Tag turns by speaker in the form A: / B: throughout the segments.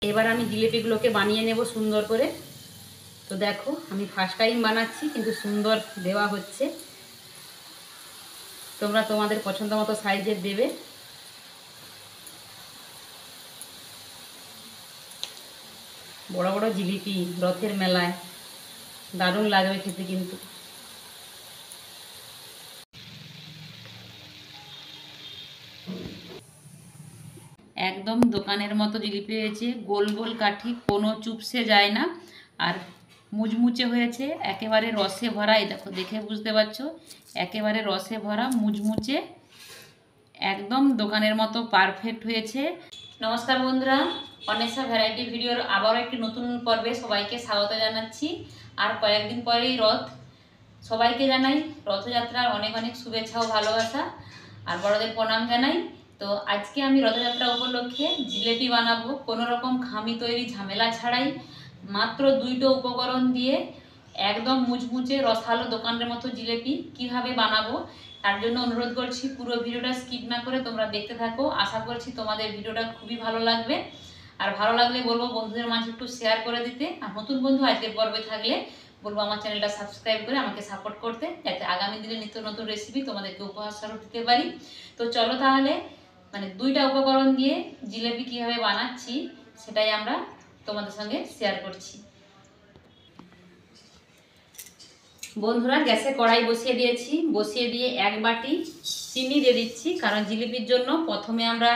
A: এবার আমি জিলিপিগুলোকে বানিয়ে নেব সুন্দর করে। তো দেখো আমি ফার্স্ট টাইম বানাচ্ছি, কিন্তু সুন্দর দেওয়া হচ্ছে। তোমরা তোমাদের পছন্দ মতো সাইজের দেবে। বড় বড় জিলিপি রথের মেলায় দারুণ লাগবে খেতে কিন্তু। একদম দোকানের মতো জিলিপি হয়েছে, গোল গোল কাঠি, কোনো চুপসে যায় না, আর মুচমুচে হয়েছে, একেবারে রসে ভরা। এই দেখো, দেখে বুঝতে পারছো, একেবারে রসে ভরা, মুচমুচে, একদম দোকানের মতো পারফেক্ট হয়েছে। নমস্কার বন্ধুরা, অনেসা ভ্যারাইটি ভিডিওর আবারও একটি নতুন পর্বে সবাইকে স্বাগত জানাচ্ছি। আর কয়েকদিন পরেই রথ, সবাইকে জানাই রথযাত্রার অনেক অনেক শুভেচ্ছা ও ভালোবাসা, আর বড়দের প্রণাম জানাই। তো আজকে আমি রথযাত্রা উপলক্ষে জিলেপি বানাবো, কোনো রকম খামি তৈরি ঝামেলা ছাড়াই, মাত্র 2টো উপকরণ দিয়ে একদম মুচমুচে রসালো দোকানের মতো জিলেপি কিভাবে বানাবো, তার জন্য অনুরোধ করছি পুরো ভিডিওটা স্কিপ না করে তোমরা দেখতে থাকো। আশা করছি তোমাদের ভিডিওটা খুবই ভালো লাগবে, আর ভালো লাগলে বলবো বন্ধুদের মাঝে একটু শেয়ার করে দিতে। আর নতুন বন্ধু আজকের পর্বে থাকলে বলবো আমার চ্যানেলটা সাবস্ক্রাইব করে আমাকে সাপোর্ট করতে, যাতে আগামী দিনে নিত্য নতুন রেসিপি তোমাদেরকে উপহার স্বরূপ দিতে পারি। তো চলো তাহলে, 2টা উপকরণ দিয়ে জিলেপি কিভাবে বানাচ্ছি সেটাই আমরা তোমাদের সঙ্গে শেয়ার করছি। বন্ধুরা, গ্যাসে কড়াই বসিয়ে দিয়েছি, বসিয়ে দিয়ে 1 বাটি চিনি দিয়ে দিচ্ছি, কারণ জিলিপির জন্য প্রথমে আমরা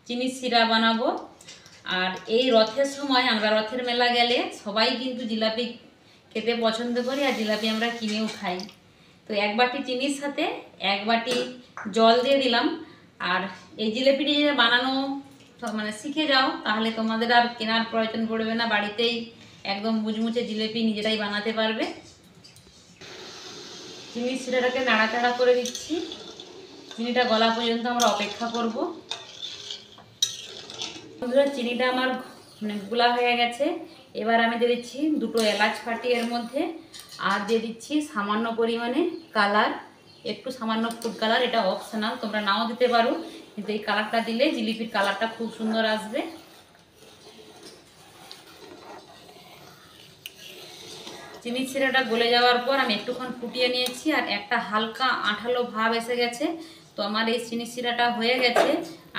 A: চিনির শিরা বানাবো। আর এই রথের সময়, আমরা রথের মেলা গেলে সবাই কিন্তু জিলাপি খেতে পছন্দ করি, আর জিলাপি আমরা কিনেও খাই। তো 1 বাটি চিনির সাথে 1 বাটি জল দিয়ে দিলাম। আর এই জিলিপিটি যদি বানানো শিখে যাও, তাহলে তোমাদের আর কেনার প্রয়োজন পড়বে না, বাড়িতেই একদম মুচমুচে জিলিপি নিজেরাই বানাতে পারবে। চিনির শিরাটাকে নাড়াচাড়া করে দিচ্ছি, চিনিটা গলা পর্যন্ত আমরা অপেক্ষা করব। বন্ধুরা, চিনিটা আমার গুলা হয়ে গেছে। এবার আমি দিয়ে দিচ্ছি 2টো এলাচ ফাটিয়ে এর মধ্যে, আর দিয়ে দিচ্ছি সামান্য পরিমাণে কালার, একটু সামান্য ফুড কালার। এটা অপশনাল, তোমরা নাও দিতে পারো, কিন্তু এই কালারটা দিলে জিলিপির কালারটা খুব সুন্দর আসবে। চিনির শিরাটা গলে যাওয়ার পর আমি একটুক্ষণ ফুটিয়ে নিয়েছি, আর একটা হালকা আঠালো ভাব এসে গেছে। তো আমার এই চিনির শিরাটা হয়ে গেছে।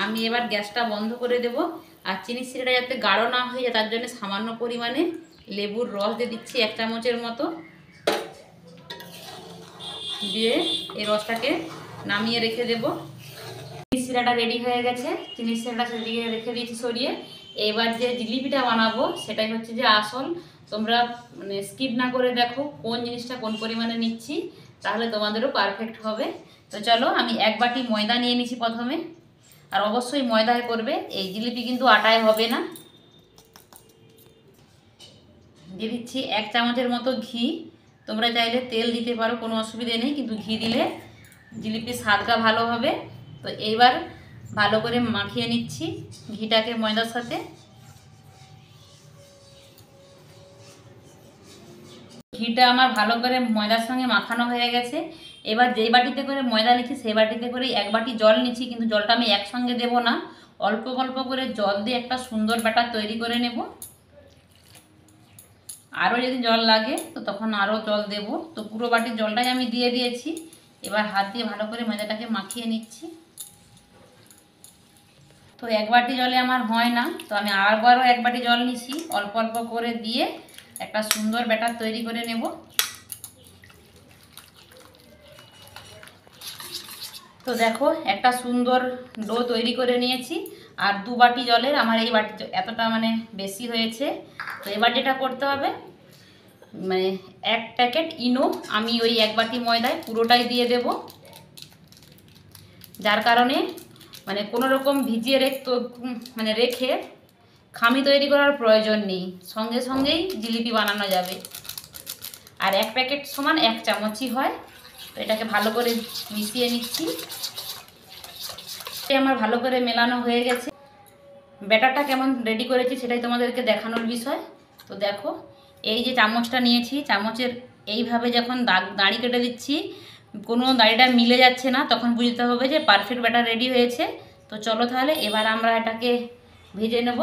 A: আমি এবার গ্যাসটা বন্ধ করে দেব। আর চিনির শিরাটা যাতে গাঢ় না হয়ে যায়, তার জন্য সামান্য পরিমাণে লেবুর রস দিয়ে দিচ্ছি 1 চামচের মতো। দিয়ে এই রসটাকে নামিয়ে রেখে দেব। চিনির শিরাটা রেডি হয়ে গেছে, চিনির শিরাটা সেদিকে রেখে দিয়েছি সরিয়ে। এবার যে জিলিপিটা বানাবো সেটাই হচ্ছে যে আসল। তোমরা স্কিপ না করে দেখো কোন জিনিসটা কোন পরিমাণে নিচ্ছি, তাহলে তোমাদেরও পারফেক্ট হবে। তো চলো, আমি 1 বাটি ময়দা নিয়ে নিচ্ছি প্রথমে, আর অবশ্যই ময়দায় করবে, এই জিলিপি কিন্তু আটায় হবে না। দিয়ে দিচ্ছি 1 চামচের মতো ঘি, তোমরা চাইলে তেল দিতে পারো, কোনো অসুবিধে নেই, কিন্তু ঘি দিলে জিলিপির স্বাদটা ভালো হবে। তো এইবার ভালো করে মাখিয়ে নিচ্ছি ঘিটাকে ময়দার সাথে। ঘিটা আমার ভালো করে ময়দার সঙ্গে মাখানো হয়ে গেছে। এবার যেই বাটিতে করে ময়দা নিচ্ছি সেই বাটিতে করে 1 বাটি জল নিচ্ছি, কিন্তু জলটা আমি একসঙ্গে দেব না, অল্প অল্প করে জল দিয়ে একটা সুন্দর ব্যাটার তৈরি করে নেব। আরও যদি জল লাগে তো তখন আরও জল দেব। তো পুরো বাটির জলটাই আমি দিয়ে দিয়েছি। এবার হাত দিয়ে ভালো করে ময়দাটাকে মাখিয়ে নিচ্ছি। তো 1 বাটি জলে আমার হয় না, তো আমি আবারও 1 বাটি জল নিচ্ছি, অল্প অল্প করে দিয়ে একটা সুন্দর ব্যাটার তৈরি করে নেব। তো দেখো, একটা সুন্দর ডো তৈরি করে নিয়েছি। আর 2 বাটি জলের আমার এই বাটি এতটা বেশি হয়েছে। তো এবার যেটা করতে হবে, 1 প্যাকেট ইনো আমি ওই 1 বাটি ময়দায় পুরোটাই দিয়ে দেব, যার কারণে কোনো রকম ভিজিয়ে রেখে খামি তৈরি করার প্রয়োজন নেই, সঙ্গে সঙ্গেই জিলিপি বানানো যাবে। আর 1 প্যাকেট সমান 1 চামচই হয়। তো এটাকে ভালো করে মিশিয়ে নিচ্ছি। আমার ভালো করে মেলানো হয়ে গেছে। ব্যাটারটা কেমন রেডি করেছি সেটাই তোমাদেরকে দেখানোর বিষয়। তো দেখো, এই যে চামচটা নিয়েছি, চামচের এইভাবে যখন দাঁড়ি কেটে দিচ্ছি, কোনো দাঁড়িটা মিলে যাচ্ছে না, তখন বুঝতে হবে যে পারফেক্ট ব্যাটার রেডি হয়েছে। তো চলো তাহলে এবার আমরা এটাকে ভেজে নেব।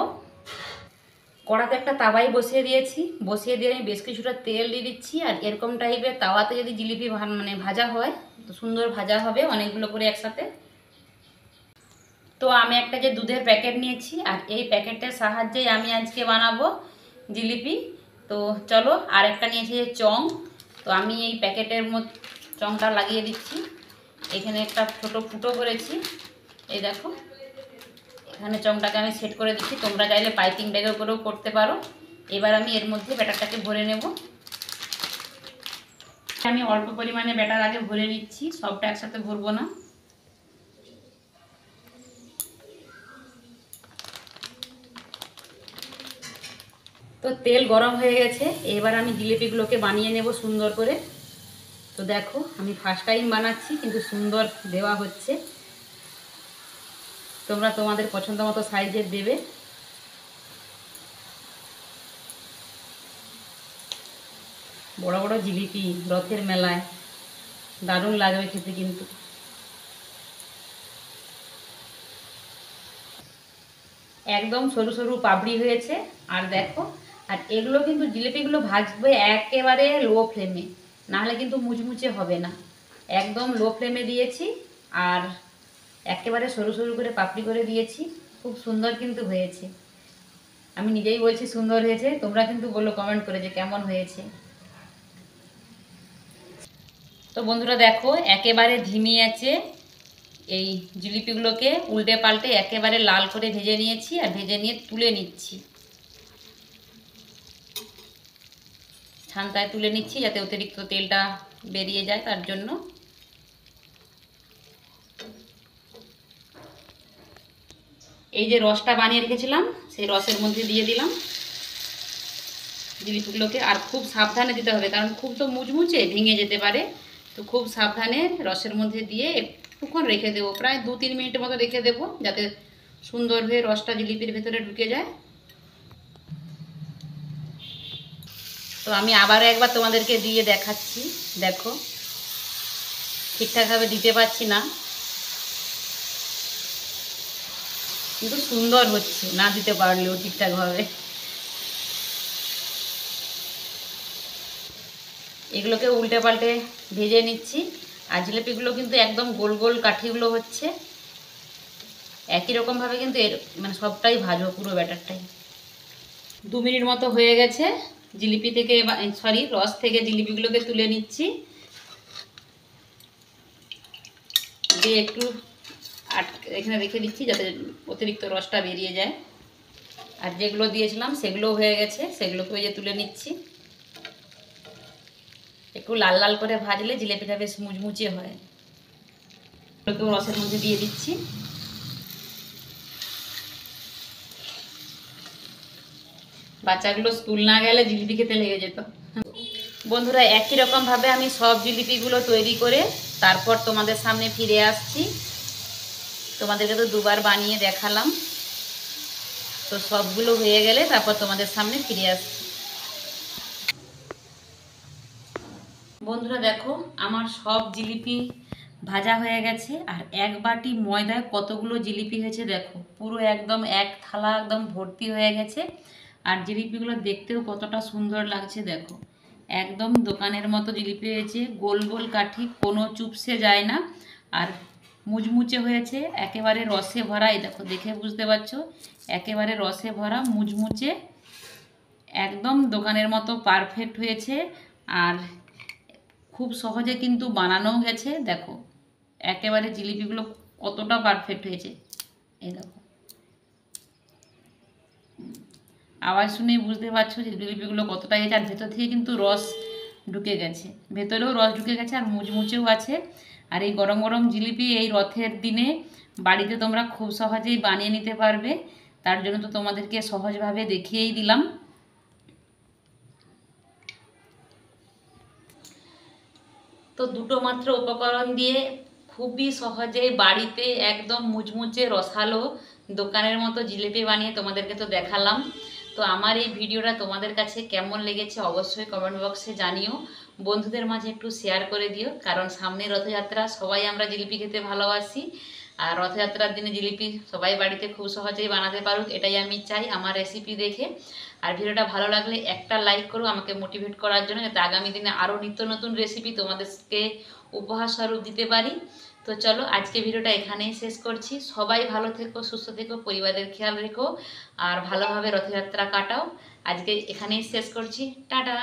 A: কড়াতে একটা তাওয়াই বসিয়ে দিয়েছি, বসিয়ে দিয়ে আমি বেশ কিছুটা তেল দিয়ে দিচ্ছি। আর এরকম টাইপের তাওয়াতে যদি জিলিপি ভাজা হয় তো সুন্দর ভাজা হবে অনেকগুলো করে একসাথে। তো আমি একটা যে দুধের প্যাকেট নিয়েছি, আর এই প্যাকেটের সাহায্যেই আমি আজকে বানাবো জিলিপি। তো চলো, আর একটা নিয়েছি যে চং। তো আমি এই প্যাকেটের মধ্যে চংটা লাগিয়ে দিচ্ছি। এখানে একটা ছোট ফুটো করেছি, এই দেখো, এখানে চংটাকে আমি সেট করে দিচ্ছি। তোমরা চাইলে পাইপিং ব্যাগের করেও করতে পারো। এবার আমি এর মধ্যে ব্যাটারটাকে ভরে নেব। আমি অল্প পরিমাণে ব্যাটার আগে ভরে নিচ্ছি, সবটা একসাথে ভরবো না। তো তেল গরম হয়ে গেছে, এবার আমি জিলিপিগুলোকে বানিয়ে নেব সুন্দর করে। তো দেখো, আমি ফার্স্ট টাইম বানাচ্ছি, কিন্তু সুন্দর দেওয়া হচ্ছে। তোমরা তোমাদের পছন্দ মতো সাইজের দেবে। বড় বড় জিলিপি রথের মেলায় দারুণ লাগবে খেতে কিন্তু। একদম সরু সরু পাপড়ি হয়েছে। আর দেখো, আর এগুলো কিন্তু জিলিপিগুলো ভাজবে একেবারে লো ফ্লেমে, নাহলে কিন্তু মুচমুচে হবে না। একদম লো ফ্লেমে দিয়েছি, আর একেবারে সরু সরু করে পাপড়ি করে দিয়েছি। খুব সুন্দর কিন্তু হয়েছে, আমি নিজেই বলছি সুন্দর হয়েছে। তোমরা কিন্তু বলো কমেন্ট করে যে কেমন হয়েছে। তো বন্ধুরা দেখো, একেবারে ধিমি আছে এই জিলিপিগুলোকে উল্টে পাল্টে একেবারে লাল করে ভেজে নিয়েছি, আর ভেজে নিয়ে তুলে নিচ্ছি। ছান্তায় তুলে নিচ্ছি যাতে অতিরিক্ত তেলটা বেরিয়ে যায়, তার জন্য। এই যে রসটা বানিয়ে রেখেছিলাম, সেই রসের মধ্যে দিয়ে দিলাম জিলিপিগুলোকে। আর খুব সাবধানে দিতে হবে, কারণ খুব তো মুচমুচে ভেঙে যেতে পারে। তো খুব সাবধানে রসের মধ্যে দিয়ে একটুক্ষণ রেখে দেবো, প্রায় 2-3 মিনিটের মতো রেখে দেবো, যাতে সুন্দর হয়ে রসটা জিলিপির ভেতরে ঢুকে যায়। তো আমি আবারও একবার তোমাদেরকে দিয়ে দেখাচ্ছি। দেখো, ঠিকঠাকভাবে দিতে পারছি না, কিন্তু সুন্দর হচ্ছে না দিতে পারলেও ঠিকঠাকভাবে। এগুলোকে উল্টে পাল্টে ভেজে নিচ্ছি। আর জিলিপিগুলো কিন্তু একদম গোল গোল কাঠিগুলো হচ্ছে। একই রকমভাবে কিন্তু সবটাই ভাজবো, পুরো ব্যাটারটাই। 2 মিনিট মতো হয়ে গেছে। জিলিপি থেকে রস থেকে জিলিপিগুলোকে তুলে নিচ্ছি, দিয়ে একটু এখানে রেখে দিচ্ছি যাতে অতিরিক্ত রসটা বেরিয়ে যায়। আর যেগুলো দিয়েছিলাম সেগুলোও হয়ে গেছে, সেগুলোকে ওই যে তুলে নিচ্ছি। একটু লাল লাল করে ভাজলে জিলিপিটা বেশ মুচমুচে হয়। ওগুলোকেও রসের মধ্যে দিয়ে দিচ্ছি। বাচ্চাগুলো স্কুল না গেলে জিলিপি খেতে লেগে যেত। বন্ধুরা, একই রকমভাবে আমি সব জিলিপিগুলো তৈরি করে তারপর তোমাদের সামনে ফিরে আসছি। তোমাদেরকে তো 2বার বানিয়ে দেখালাম, তো সবগুলো হয়ে গেলে তারপর তোমাদের সামনে ফিরে আসছি। বন্ধুরা দেখো, আমার সব জিলিপি ভাজা হয়ে গেছে। আর 1 বাটি ময়দায় কতগুলো জিলিপি হয়েছে দেখো, পুরো একদম এক থালা একদম ভর্তি হয়ে গেছে। আর জিলিপিগুলো দেখতেও কতটা সুন্দর লাগছে দেখো, একদম দোকানের মতো জিলিপি হয়েছে, গোল গোল কাঠি, কোনো চুপসে যায় না। আর মুচমুচে হয়েছে, একেবারে রসে ভরা। এই দেখো, দেখে বুঝতে পারছো, একেবারে রসে ভরা মুচমুচে, একদম দোকানের মতো পারফেক্ট হয়েছে। আর খুব সহজে কিন্তু বানানোও গেছে। দেখো একেবারে জিলিপিগুলো কতটা পারফেক্ট হয়েছে, এই দেখো। আওয়াজ শুনে বুঝতে পারছো যে জিলিপিগুলো কতটা হয়েছে। আর ভেতর থেকে কিন্তু রস ঢুকে গেছে, ভেতরেও রস ঢুকে গেছে, আর মুচমুচেও আছে। আর এই গরম গরম জিলিপি এই রথের দিনে বাড়িতে তোমরা খুব সহজেই বানিয়ে নিতে পারবে। তার জন্য তো তোমাদেরকে সহজভাবে দেখিয়েই দিলাম। তো দুটো মাত্র উপকরণ দিয়ে খুবই সহজে বাড়িতে একদম মুচমুচে রসালো দোকানের মতো জিলিপি বানিয়ে তোমাদেরকে তো দেখালাম। তো আমার এই ভিডিওটা তোমাদের কাছে কেমন লেগেছে অবশ্যই কমেন্ট বক্সে জানিও। বন্ধুদের মাঝে একটু শেয়ার করে দিও, কারণ সামনে রথযাত্রা, সবাই আমরা জিলিপি খেতে ভালোবাসি। আর রথযাত্রার দিনে জিলিপি সবাই বাড়িতে খুব সহজেই বানাতে পারুক, এটাই আমি চাই আমার রেসিপি দেখে। আর ভিডিওটা ভালো লাগলে একটা লাইক করো আমাকে মোটিভেট করার জন্য, যাতে আগামী দিনে আরও নিত্য নতুন রেসিপি তোমাদেরকে উপহার স্বরূপ দিতে পারি। তো চলো আজকে ভিডিওটা এখানেই শেষ করছি। সবাই ভালো থেকো, সুস্থ থেকো, পরিবারের খেয়াল রেখো আর ভালোভাবে রথযাত্রা কাটাও। আজকে এখানেই শেষ করছি, টাটা।